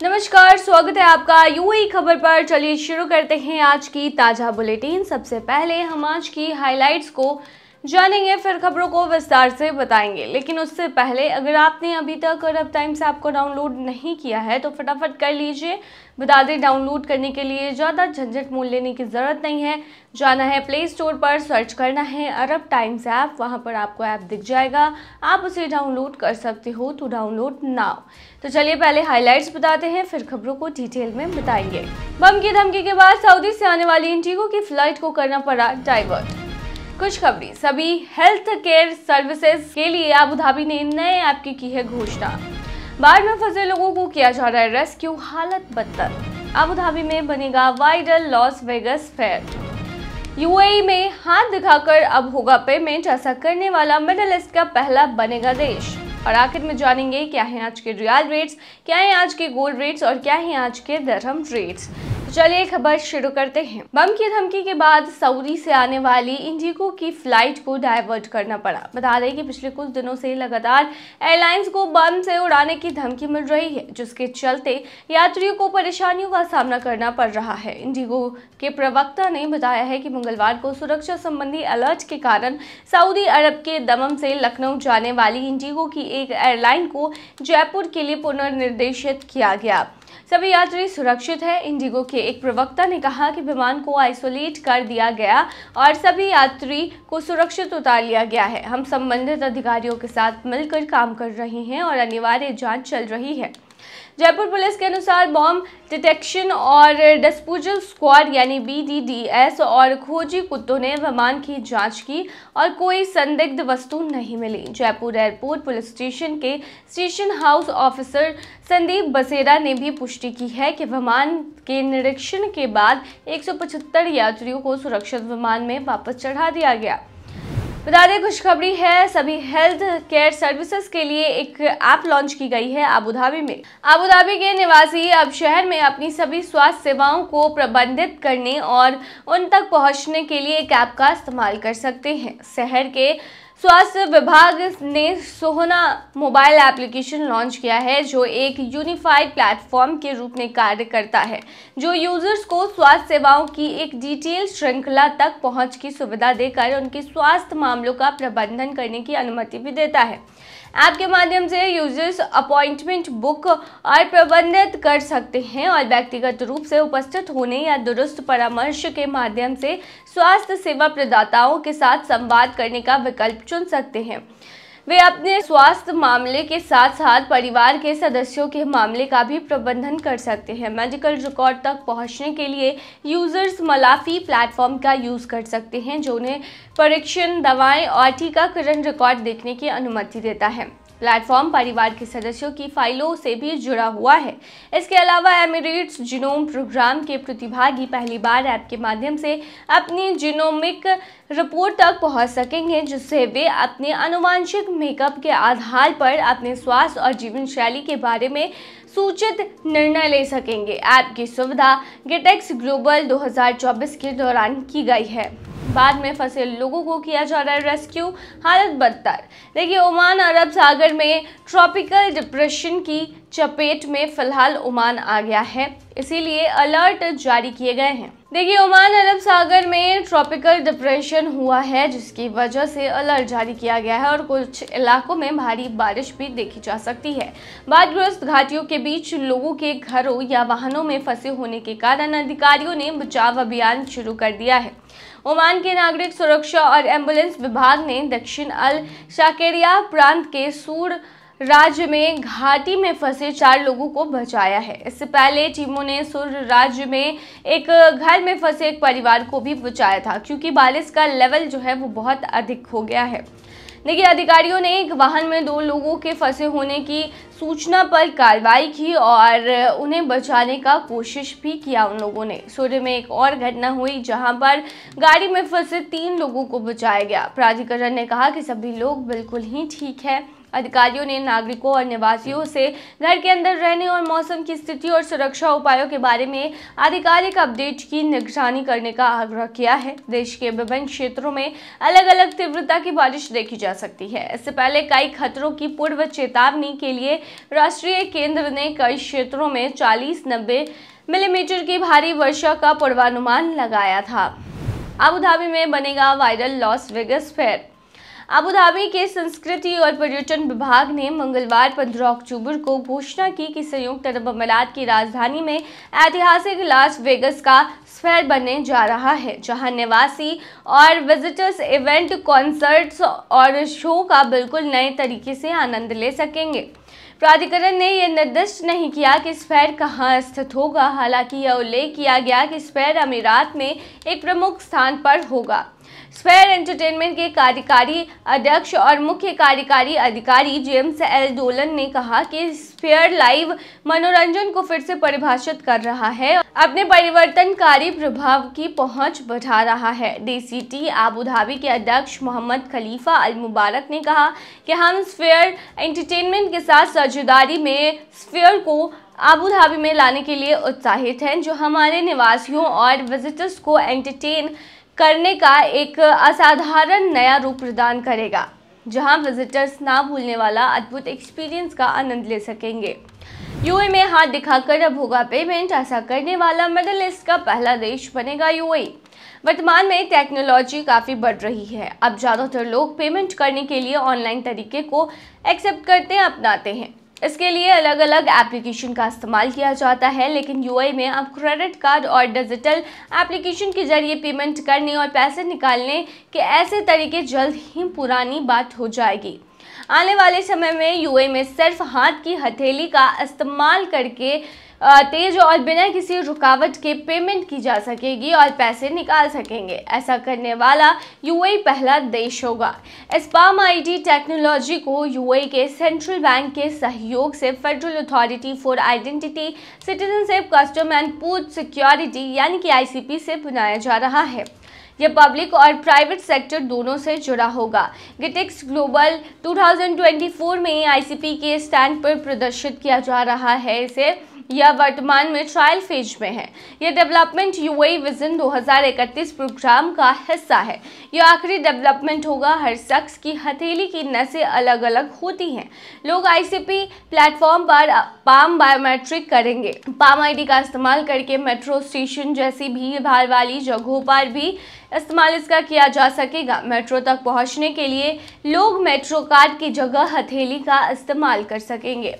नमस्कार, स्वागत है आपका यूएई खबर पर। चलिए शुरू करते हैं आज की ताज़ा बुलेटिन। सबसे पहले हम आज की हाइलाइट्स को जानेंगे, फिर खबरों को विस्तार से बताएंगे। लेकिन उससे पहले अगर आपने अभी तक अरब टाइम्स ऐप को डाउनलोड नहीं किया है तो फटाफट कर लीजिए। बता दें, डाउनलोड करने के लिए ज़्यादा झंझट मोल लेने की ज़रूरत नहीं है। जाना है प्ले स्टोर पर, सर्च करना है अरब टाइम्स ऐप, वहाँ पर आपको ऐप दिख जाएगा, आप उसे डाउनलोड कर सकते हो। तो डाउनलोड नाउ। तो चलिए पहले हाइलाइट्स बताते हैं, फिर खबरों को डिटेल में बताएंगे। बम की धमकी के बाद सऊदी से आने वाली इंडिगो की फ्लाइट को करना पड़ा डाइवर्ट। खुशखबरी, सभी हेल्थ केयर सर्विसेज के लिए अबू धाबी ने नए ऐप की है घोषणा। बाढ़ में फंसे लोगों को किया जा रहा है रेस्क्यू, हालत बदतर। अबू धाबी में बनेगा वाइडल लॉस वेगस फेयर। यूएई में हाथ दिखाकर अब होगा पेमेंट, ऐसा करने वाला मिडिल ईस्ट का पहला बनेगा देश। और आखिर में जानेंगे क्या है आज के रियल रेट्स, क्या है आज के गोल्ड रेट्स और क्या है आज के दिरहम रेट्स। चलिए खबर शुरू करते हैं। बम की धमकी के बाद सऊदी से आने वाली इंडिगो की फ्लाइट को डाइवर्ट करना पड़ा। बता दें कि पिछले कुछ दिनों से लगातार एयरलाइंस को बम से उड़ाने की धमकी मिल रही है, जिसके चलते यात्रियों को परेशानियों का सामना करना पड़ रहा है। इंडिगो के प्रवक्ता ने बताया है कि मंगलवार को सुरक्षा संबंधी अलर्ट के कारण सऊदी अरब के दमम से लखनऊ जाने वाली इंडिगो की एक एयरलाइन को जयपुर के लिए पुनर्निर्देशित किया गया। सभी यात्री सुरक्षित है। इंडिगो के एक प्रवक्ता ने कहा कि विमान को आइसोलेट कर दिया गया और सभी यात्री को सुरक्षित उतार लिया गया है। हम संबंधित अधिकारियों के साथ मिलकर काम कर रहे हैं और अनिवार्य जांच चल रही है। जयपुर पुलिस के अनुसार बॉम्ब डिटेक्शन और डिस्पोजल स्क्वाड यानी BDDS और खोजी कुत्तों ने विमान की जांच की और कोई संदिग्ध वस्तु नहीं मिली। जयपुर एयरपोर्ट पुलिस स्टेशन के स्टेशन हाउस ऑफिसर संदीप बसेरा ने भी पुष्टि की है कि विमान के निरीक्षण के बाद 175 यात्रियों को सुरक्षित विमान में वापस चढ़ा दिया गया। बता दें, खुशखबरी है, सभी हेल्थ केयर सर्विसेज के लिए एक ऐप लॉन्च की गई है अबू धाबी में। अबू धाबी के निवासी अब शहर में अपनी सभी स्वास्थ्य सेवाओं को प्रबंधित करने और उन तक पहुंचने के लिए एक ऐप का इस्तेमाल कर सकते हैं। शहर के स्वास्थ्य विभाग ने सोहना मोबाइल एप्लीकेशन लॉन्च किया है, जो एक यूनिफाइड प्लेटफॉर्म के रूप में कार्य करता है, जो यूजर्स को स्वास्थ्य सेवाओं की एक डिटेल श्रृंखला तक पहुंच की सुविधा देकर उनके स्वास्थ्य मामलों का प्रबंधन करने की अनुमति भी देता है। ऐप के माध्यम से यूजर्स अपॉइंटमेंट बुक और प्रबंधित कर सकते हैं और व्यक्तिगत रूप से उपस्थित होने या दुरुस्त परामर्श के माध्यम से स्वास्थ्य सेवा प्रदाताओं के साथ संवाद करने का विकल्प चुन सकते हैं। वे अपने स्वास्थ्य मामले के साथ साथ परिवार के सदस्यों के मामले का भी प्रबंधन कर सकते हैं। मेडिकल रिकॉर्ड तक पहुंचने के लिए यूजर्स मलाफी प्लेटफॉर्म का यूज कर सकते हैं, जो उन्हें परीक्षण, दवाएं और टीकाकरण रिकॉर्ड देखने की अनुमति देता है। प्लेटफॉर्म परिवार के सदस्यों की फाइलों से भी जुड़ा हुआ है। इसके अलावा एमिरेट्स जीनोम प्रोग्राम के प्रतिभागी पहली बार ऐप के माध्यम से अपनी जीनोमिक रिपोर्ट तक पहुंच सकेंगे, जिससे वे अपने आनुवंशिक मेकअप के आधार पर अपने स्वास्थ्य और जीवन शैली के बारे में सूचित निर्णय ले सकेंगे। ऐप की सुविधा गेटेक्स ग्लोबल 2024 के दौरान की गई है। बाढ़ में फंसे लोगों को किया जा रहा है रेस्क्यू, हालत बदतर। देखिए, ओमान अरब सागर में ट्रॉपिकल डिप्रेशन की चपेट में फिलहाल ओमान आ गया है, इसीलिए अलर्ट जारी किए गए हैं। देखिए, ओमान अरब सागर में ट्रॉपिकल डिप्रेशन हुआ है, जिसकी वजह से अलर्ट जारी किया गया है और कुछ इलाकों में भारी बारिश भी देखी जा सकती है। बाढ़ग्रस्त घाटियों के बीच लोगों के घरों या वाहनों में फंसे होने के कारण अधिकारियों ने बचाव अभियान शुरू कर दिया है। ओमान के नागरिक सुरक्षा और एम्बुलेंस विभाग ने दक्षिण अल शाकेरिया प्रांत के सूर राज्य में घाटी में फंसे 4 लोगों को बचाया है। इससे पहले टीमों ने सुर राज्य में एक घर में फंसे एक परिवार को भी बचाया था, क्योंकि बारिश का लेवल जो है वो बहुत अधिक हो गया है। देखिए, अधिकारियों ने एक वाहन में 2 लोगों के फंसे होने की सूचना पर कार्रवाई की और उन्हें बचाने का कोशिश भी किया उन लोगों ने। सूर्य में एक और घटना हुई, जहां पर गाड़ी में फंसे 3 लोगों को बचाया गया। प्राधिकरण ने कहा कि सभी लोग बिल्कुल ही ठीक है। अधिकारियों ने नागरिकों और निवासियों से घर के अंदर रहने और मौसम की स्थिति और सुरक्षा उपायों के बारे में आधिकारिक अपडेट की निगरानी करने का आग्रह किया है। देश के विभिन्न क्षेत्रों में अलग अलग तीव्रता की बारिश देखी जा सकती है। इससे पहले कई खतरों की पूर्व चेतावनी के लिए राष्ट्रीय केंद्र ने कई क्षेत्रों में 40-90 मिलीमीटर की भारी वर्षा का पूर्वानुमान लगाया था। अबू धाबी में बनेगा viral loss Vegas fair. Abu Dhabi के संस्कृति और पर्यटन विभाग ने मंगलवार 15 अक्टूबर को घोषणा की कि संयुक्त अरब अमीरात की राजधानी में ऐतिहासिक लास वेगस का फेयर बनने जा रहा है, जहां निवासी और विजिटर्स इवेंट, कॉन्सर्ट्स और शो का बिल्कुल नए तरीके से आनंद ले सकेंगे। प्राधिकरण ने यह निर्दिष्ट नहीं किया कि इस फेयर कहां स्थित होगा। हालांकि यह उल्लेख किया गया कि इस फेयर अमीरात में एक प्रमुख स्थान पर होगा। स्फेयर एंटरटेनमेंट के कार्यकारी अध्यक्ष और मुख्य कार्यकारी अधिकारी जेम्स एल डोलन ने कहा कि स्फेयर लाइव मनोरंजन को फिर से परिभाषित कर रहा है, अपने परिवर्तनकारी प्रभाव की पहुंच बढ़ा रहा है। डीसीटी अबू धाबी के अध्यक्ष मोहम्मद खलीफा अल मुबारक ने कहा कि हम स्फेयर एंटरटेनमेंट के साथ साझेदारी में स्फेयर को अबू धाबी में लाने के लिए उत्साहित हैं, जो हमारे निवासियों और विजिटर्स को एंटरटेन करने का एक असाधारण नया रूप प्रदान करेगा, जहां विजिटर्स ना भूलने वाला अद्भुत एक्सपीरियंस का आनंद ले सकेंगे। यूएई में हाथ दिखाकर अब होगा पेमेंट। ऐसा करने वाला मिडिल ईस्ट का पहला देश बनेगा यूएई। वर्तमान में टेक्नोलॉजी काफ़ी बढ़ रही है। अब ज़्यादातर लोग पेमेंट करने के लिए ऑनलाइन तरीके को एक्सेप्ट करते हैं, अपनाते हैं। इसके लिए अलग अलग एप्लीकेशन का इस्तेमाल किया जाता है, लेकिन यूएई में अब क्रेडिट कार्ड और डिजिटल एप्लीकेशन के जरिए पेमेंट करने और पैसे निकालने के ऐसे तरीके जल्द ही पुरानी बात हो जाएगी। आने वाले समय में यूएई में सिर्फ हाथ की हथेली का इस्तेमाल करके तेज और बिना किसी रुकावट के पेमेंट की जा सकेगी और पैसे निकाल सकेंगे। ऐसा करने वाला यूएई पहला देश होगा। इस पाम आईडी टेक्नोलॉजी को यूएई के सेंट्रल बैंक के सहयोग से federal authority for identity, citizenship, custom and food security यानी कि आईसीपी से बनाया जा रहा है। यह पब्लिक और प्राइवेट सेक्टर दोनों से जुड़ा होगा। गिटेक्स ग्लोबल 2024 में आईसीपी के स्टैंड पर प्रदर्शित किया जा रहा है। इसे यह वर्तमान में ट्रायल फेज में है। यह डेवलपमेंट यूएई विजन 2031 प्रोग्राम का हिस्सा है। यह आखिरी डेवलपमेंट होगा। हर शख्स की हथेली की नसें अलग अलग होती हैं। लोग आईसीपी प्लेटफॉर्म पर पाम बायोमेट्रिक करेंगे। पाम आईडी का इस्तेमाल करके मेट्रो स्टेशन जैसी भीड़ भाड़ वाली जगहों पर भी इस्तेमाल इसका किया जा सकेगा। मेट्रो तक पहुंचने के लिए लोग मेट्रो कार्ड की जगह हथेली का इस्तेमाल कर सकेंगे।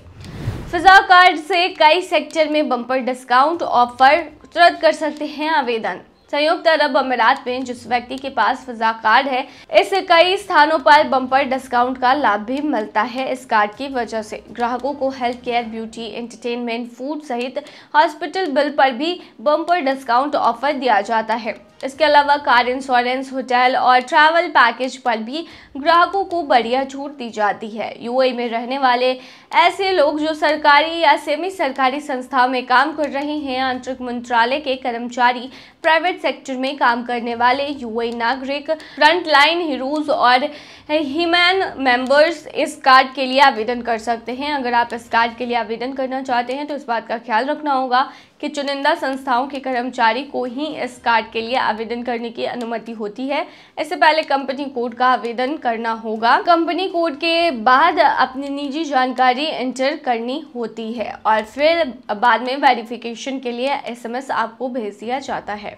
फिजा कार्ड से कई सेक्टर में बम्पर डिस्काउंट ऑफर तुरंत कर सकते हैं आवेदन। संयुक्त अरब अमीरात में जिस व्यक्ति के पास फिजा कार्ड है, इससे कई स्थानों पर बम्पर डिस्काउंट का लाभ भी मिलता है। इस कार्ड की वजह से ग्राहकों को health care, beauty, entertainment, food सहित हॉस्पिटल बिल पर भी बम्पर डिस्काउंट ऑफर दिया जाता है। इसके अलावा कार इंश्योरेंस, होटल और ट्रैवल पैकेज पर भी ग्राहकों को बढ़िया छूट दी जाती है। यूएई में रहने वाले ऐसे लोग जो सरकारी या सेमी सरकारी संस्थाओं में काम कर रहे हैं, आंतरिक मंत्रालय के कर्मचारी, प्राइवेट सेक्टर में काम करने वाले यूएई नागरिक, फ्रंटलाइन हीरोज और ह्यूमन मेंबर्स इस कार्ड के लिए आवेदन कर सकते हैं। अगर आप इस कार्ड के लिए आवेदन करना चाहते हैं तो इस बात का ख्याल रखना होगा कि चुनिंदा संस्थाओं के कर्मचारी को ही इस कार्ड के लिए आवेदन करने की अनुमति होती है। इससे पहले कंपनी कोड का आवेदन करना होगा। कंपनी कोड के बाद अपनी निजी जानकारी एंटर करनी होती है और फिर बाद में वेरिफिकेशन के लिए एसएमएस आपको भेज दिया जाता है।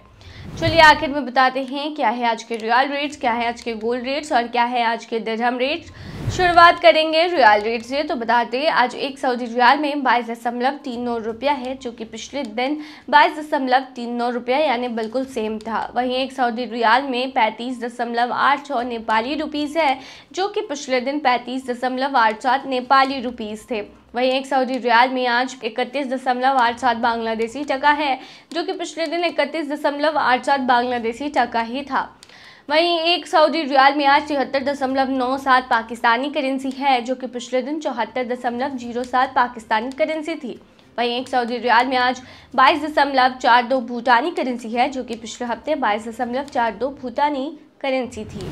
चलिए आखिर में बताते हैं क्या है आज के रियल रेट्स, क्या है आज के गोल्ड रेट्स और क्या है आज के दिरहम रेट्स। शुरुआत करेंगे रियल रेट से। तो बताते हैं आज एक सऊदी रियाल में 22.39 रुपया है, जो कि पिछले दिन 22.39 रुपया यानी बिल्कुल सेम था। वहीं एक सऊदी रियाल में 35.86 नेपाली रुपीज़ है, जो कि पिछले दिन 35.87 नेपाली रुपीज़ थे। वहीं एक सऊदी रियाल में आज 31.87 बांग्लादेशी टका है, जो कि पिछले दिन 31.87 बांग्लादेशी टका ही था। वहीं एक सऊदी रियाल में आज 73.97 पाकिस्तानी करेंसी है, जो कि पिछले दिन 74.07 पाकिस्तानी करेंसी थी। वहीं एक सऊदी रियाल में आज 22.42 भूटानी करेंसी है, जो कि पिछले हफ्ते 22.42 भूटानी करेंसी थी।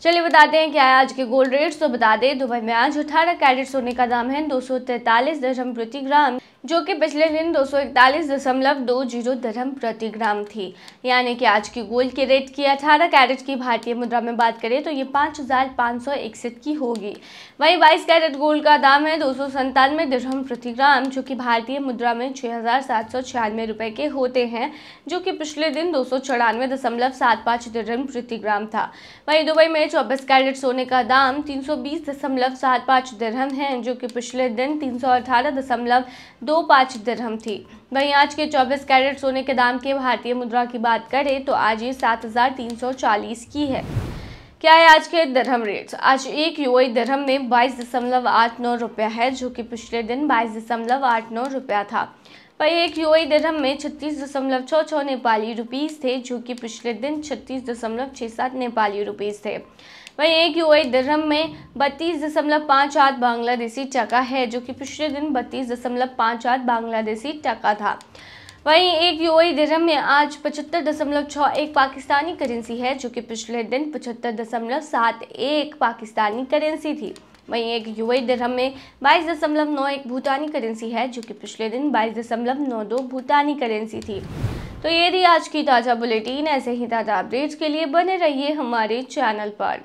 चलिए बताते हैं क्या है आज के गोल्ड रेट्स। तो बता दें दुबई में आज 18 कैरेट सोने का दाम है 243 दिरहम प्रति ग्राम, जो कि पिछले दिन 241.20 दिरहम प्रति ग्राम थी। यानी कि आज की गोल्ड के रेट की 18 कैरेट की भारतीय मुद्रा में बात करें तो ये 5,561 की होगी। वहीं 22 कैरेट गोल्ड का दाम है 297 दिरहम प्रति ग्राम, जो कि भारतीय मुद्रा में 6,796 रुपए के होते हैं, जो कि पिछले दिन 294.75 दिरहम प्रति ग्राम था। वहीं दुबई में 24 कैरेट सोने का दाम 320.75 दिरहम है, जो कि पिछले दिन 318.25 दिरहम थी। वहीं आज के 24 कैरेट सोने के दाम के भारतीय मुद्रा की बात करें तो आज ये 7,340 की है। क्या है आज के दिरहम रेट्स। आज एक यूएई दिरहम में 22.89 रुपया है, जो कि पिछले दिन 22.89 रुपया था। वहीं एक यूएई दिरहम में 36.66 नेपाली रुपीस थे, जो कि पिछले दिन 36.67 नेपाली रुपीस थे। वहीं एक यूएई दिरहम में 32.58 बांग्लादेशी टका है, जो कि पिछले दिन 32.58 बांग्लादेशी टका था। वहीं एक यूएई दिरहम में आज 75.61 पाकिस्तानी करेंसी है, जो कि पिछले दिन 75.71 पाकिस्तानी करेंसी थी। वहीं एक यूएई दिरहम में 22.91 भूटानी करेंसी है, जो कि पिछले दिन 22.92 भूटानी करेंसी थी। तो ये थी आज की ताज़ा बुलेटिन। ऐसे ही ताज़ा अपडेट्स के लिए बने रहिए हमारे चैनल पर।